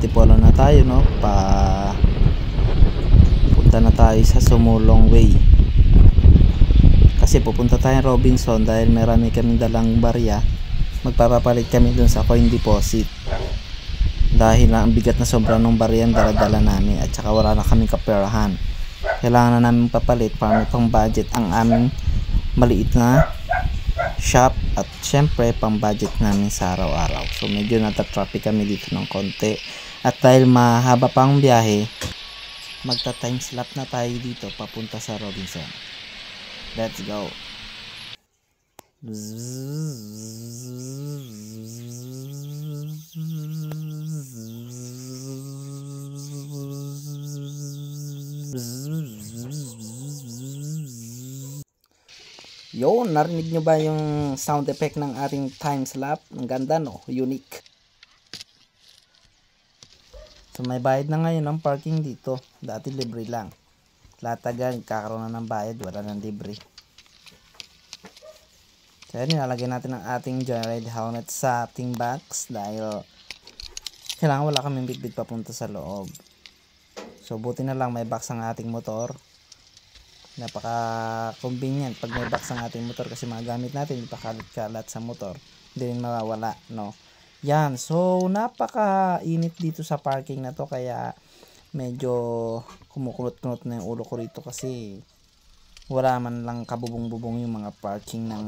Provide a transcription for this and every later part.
Antipolo na tayo, no? Punta na tayo sa Sumulong Way. Kasi pupunta tayong Robinson dahil marami kaming dalang barya. Magpapapalit kami dun sa coin deposit. Dahil ang bigat na sobra ng barya ang dala-dala namin at saka wala na kaming kaperahan. Kailangan na namin papalit para may pang budget ang aming maliit na shop at syempre pang budget namin sa araw-araw. So medyo nata-traffic kami dito ng konti. At dahil mahaba pang biyahe, magta-time slap na tayo dito papunta sa Robinson. Let's go. Yo, narinig nyo ba yung sound effect ng ating time slap? Ang ganda, no? Unique. So may bayad na ngayon ang parking dito. Dati libre lang. Latagan, kakaroon na ng bayad, wala nang libre. Kaya nilalagay natin ang ating joyride helmet sa ating box dahil kailangan wala kaming bitbit papunta sa loob. So buti na lang may box ang ating motor. Napaka convenient pag may box ang ating motor kasi magagamit natin ipakalat-kalat sa motor. Hindi rin mawawala, no? Yan, so napaka-init dito sa parking na to kaya medyo kumukulot-kulot na yung ulo ko rito kasi wala man lang kabubong-bubong yung mga parking ng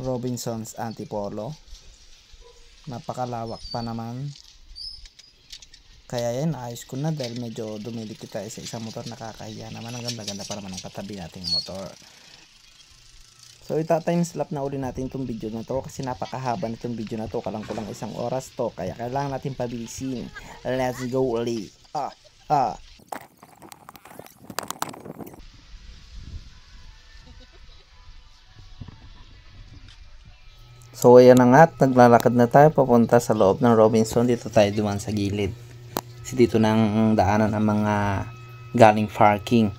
Robinsons Antipolo. Napakalawak pa naman. Kaya yan, ayos ko na dahil medyo dumidikit tayo sa isang motor, nakakahiya naman. Ang ganda-ganda pa naman ang katabi nating motor. So ita-time slap na uli natin itong video na to kasi napakahaba nitong video na to, kalang-kulang 1 oras to, kaya kailangan natin pabilisin. Let's go uli. So ayan na nga, naglalakad na tayo papunta sa loob ng Robinson. Dito tayo duman sa gilid. Kasi dito nang daanan ang mga galing parking.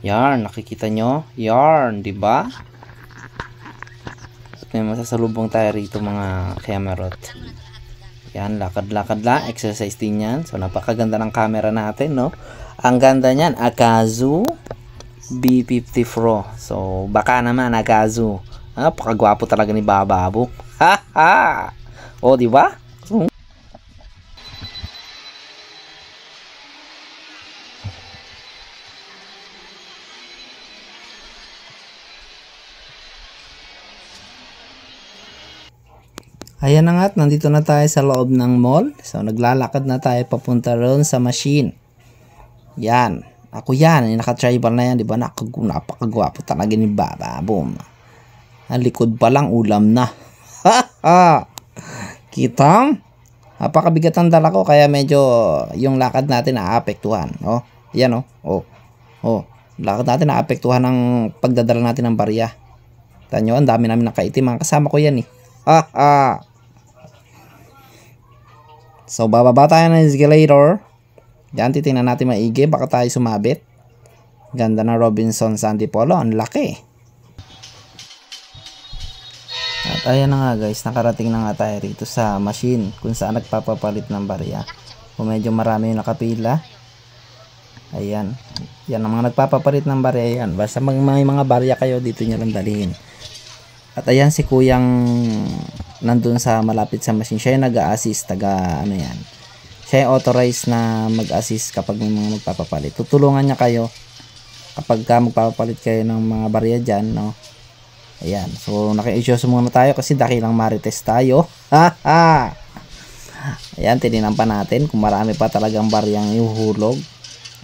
Yarn, nakikita nyo? Yarn, di ba? May masasalubong tayo rito mga kamerot. Yan, lakad-lakad lang, exercise din yan. So napakaganda ng camera natin, no? Ang ganda niyan, Akazu B50 Pro. So baka naman Akazu. Napakagwapo talaga ni Bababo. Ha ha. O di ba? Ayan na nga, nandito na tayo sa loob ng mall. So naglalakad na tayo papunta roon sa machine. Yan. Ako yan, naka-tribal na yan, di ba? Napakagwapo talaga ni Bababo. Ang likod pa lang ulam na. Kita? Napakabigat ang dala ko kaya medyo yung lakad natin naapektuhan. Oh, yan oh. Lakad natin naapektuhan ng pagdadala natin ng barya. Tanyo, ang dami namin nakaitim. Mga kasama ko yan eh. So bababa tayo ng escalator. Yan, titingnan natin maigi, baka tayo sumabit. Ganda na Robinsons Antipolo, ang laki. At ayan na nga guys, nakarating na nga tayo rito sa machine kung saan nagpapapalit ng barya. Kung medyo marami yung nakapila. Ayan, yan ang mga nagpapapalit ng barya yan. Basta may mga barya kayo, dito nyo lang dalhin. At ayan si kuyang nandun sa malapit sa machine. Siya yung nag-a-assist, ano yan. Siya yung authorized na mag-assist kapag may mga magpapapalit. Tutulungan niya kayo kapag magpapapalit kayo ng mga barya dyan, no? Ayan. So, naki-issues muna tayo kasi dakilang marites tayo. Ayan, tininan pa natin kung marami pa talagang baryang ihuhulog.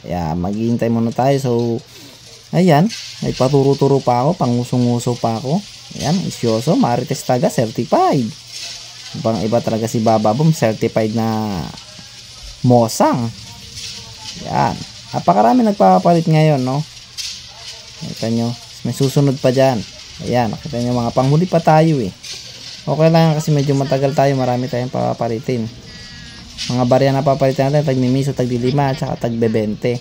Ayan, maghihintay muna tayo. So, ayan. May paturo-turo pa ako. Pangusong-uso pa ako. Ayan, isyoso, marites taga, certified. Iba talaga si Bababom, certified na mosang. Ayan, napakarami nagpapapalit ngayon, no? Nakita nyo, may susunod pa dyan. Ayan, nakita nyo, mga panghuli pa tayo eh. Okay lang kasi medyo matagal tayo, marami tayong papapalitin. Mga barya na papalitin natin, tag-mimiso, tag-5, at tag-20.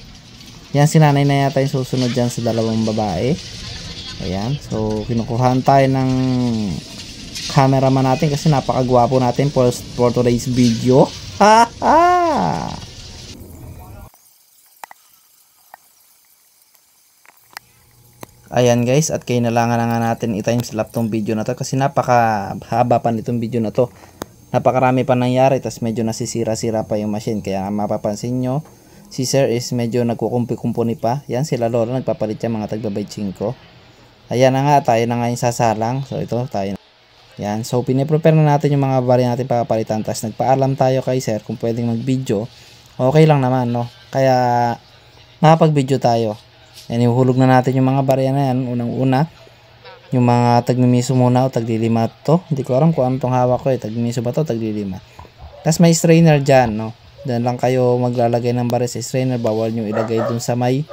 Yan, sinanay na yata yung susunod dyan sa dalawang babae. Ayan, so kinukuhaan tayo ng cameraman natin kasi napakagwapo natin for today's video. Ha ha! Ayan guys, at kailangan na nga natin i-timeslap tong video na to kasi napakahaba pa nitong video na to. Napakarami pa nangyari, tas medyo nasisira-sira pa yung machine. Kaya mapapansin nyo, si sir is medyo nagkukumpi-kumpuni pa. Yan, sila Lola nagpapalit yan mga tagbabay 5. Ayan na nga, tayo na nga yung sasalang. So ito, tayo na. Yan, so piniprepare na natin yung mga bari natin papalitan. Tas nagpaalam tayo kay sir kung pwedeng mag-video. Okay lang naman, no? Kaya nakapag-video tayo. Yan, ihuhulog na natin yung mga barya na yan. Unang-una, yung mga tagmimiso muna o taglilima to. Hindi ko alam kung ano tong hawak ko eh. Tagmimiso ba to? Taglilima. Tapos may strainer dyan, no? Diyan lang kayo maglalagay ng barya sa strainer. Bawal nyo ilagay dun sa may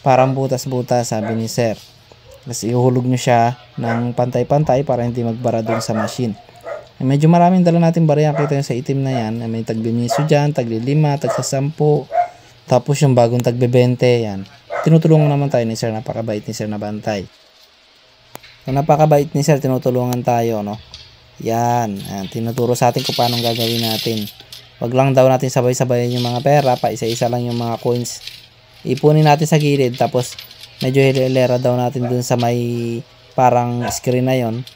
parang butas-butas, sabi ni sir. Tapos ihuhulog nyo siya ng pantay-pantay para hindi magbara dun sa machine. Medyo maraming dala natin barya. Kita nyo sa itim na yan. May tagbimiso dyan, taglilima, tagsasampu. Tapos yung bagong tagbe-20, yan. Tinutulungan naman tayo ni sir, napakabait ni sir na bantay. So, napakabait ni sir, tinutulungan tayo, no? Yan, tinuturo sa atin kung paano gagawin natin. Wag lang daw natin sabay-sabayin yung mga pera, pa isa-isa lang yung mga coins. Ipunin natin sa gilid, tapos medyo hilera daw natin dun sa may parang screen na yon.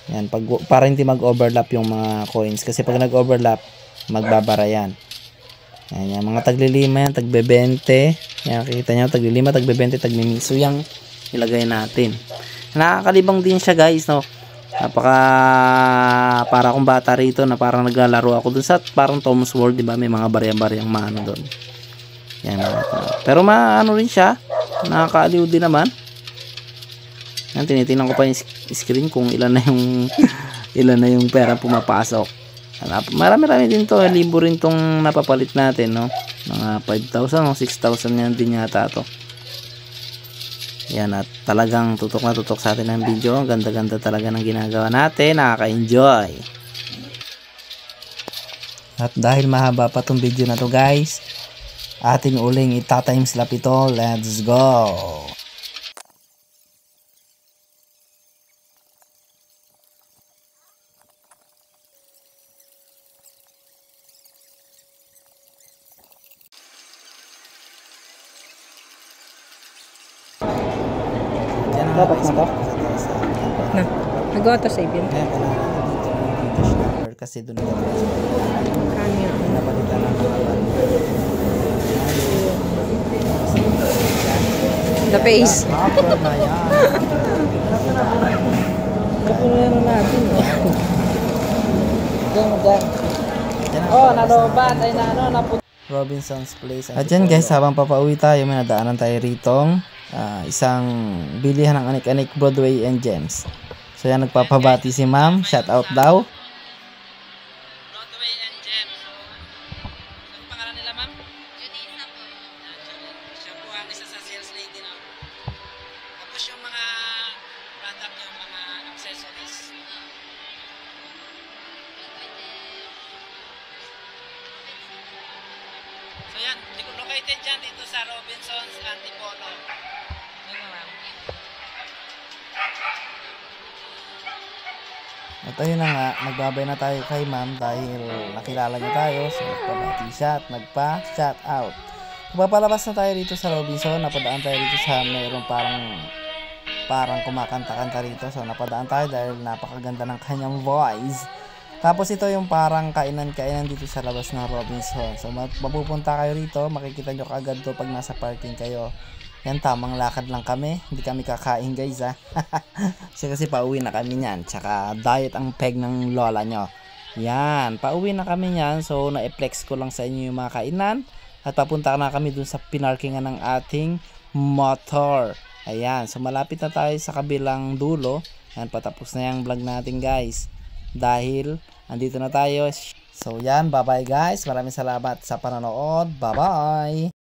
Yan, para hindi mag-overlap yung mga coins. Kasi pag nag-overlap, magbabara yan. Yan, mga taglilima yan, tagbe-20. Yan, nakikita nyo, taglilima, tagbe-20, tagmimiso yung ilagay natin. Nakakalibang din siya guys, no? Para akong bata rito na parang naglalaro ako dun sa parang Tom's World, di ba? May mga barya-baryang mano doon. Yan, pero maano rin siya, nakakaaliw din naman. Yan, tinitingnan ko pa yung screen kung ilan na yung pera pumapasok. Marami din to, libo rin tong napapalit natin, no? Mga 5,000 o 6,000 yan din yata to. Yan, at talagang tutok na tutok sa atin ang video. Ang ganda-ganda talaga ng ginagawa natin, nakaka-enjoy. At dahil mahaba pa tong video na to guys, atin uling ita-timeslap ito. Let's go! Dapat na to? Na. Nag-auto save yun. Kaya pala kasi doon Kanya. napalitan ng The face. Makapura na yan. Kapula na natin. Diyan. Oh, nalobat. Ay na ano, naput. Robinson's Place. At yan guys, habang papauwi tayo, may nadaanan tayo ritong isang bilihan ng anik-anik Broadway and Gems. So yan, nagpapabati si ma'am. Shout out daw. Broadway and Gems. Ano pangalan nila, ma'am? Junisa po. Siya po ang isa sa sales lady na. Tapos yung mga product yung mga accessories. So yan, located dyan dito sa Robinson's Antipolo. Yun ma'am. At ayun na nga, nagbabay na tayo kay ma'am dahil nakilala niya tayo. So nagpabati siya at nagpa-shout out. Papalabas na tayo dito sa Robinson. Napadaan tayo dito sa mayroong parang kumakanta-kanta rito. So napadaan tayo dahil napakaganda ng kanyang voice. Tapos ito yung parang kainan-kainan dito sa labas ng Robinson. So mapupunta kayo rito, makikita nyo kaagad to pag nasa parking kayo. Yan, tamang lakad lang kami. Hindi kami kakain guys ha. kasi pauwi na kami nyan. Tsaka diet ang peg ng lola nyo. Yan, pauwi na kami nyan. So na-flex ko lang sa inyo yung mga kainan. At papunta na kami dun sa pinarkingan ng ating motor. Ayan, so malapit na tayo sa kabilang dulo. Yan, patapos na yung vlog natin guys. Dahil andito na tayo. So yan, bye bye guys. Maraming salamat sa panonood. Bye bye.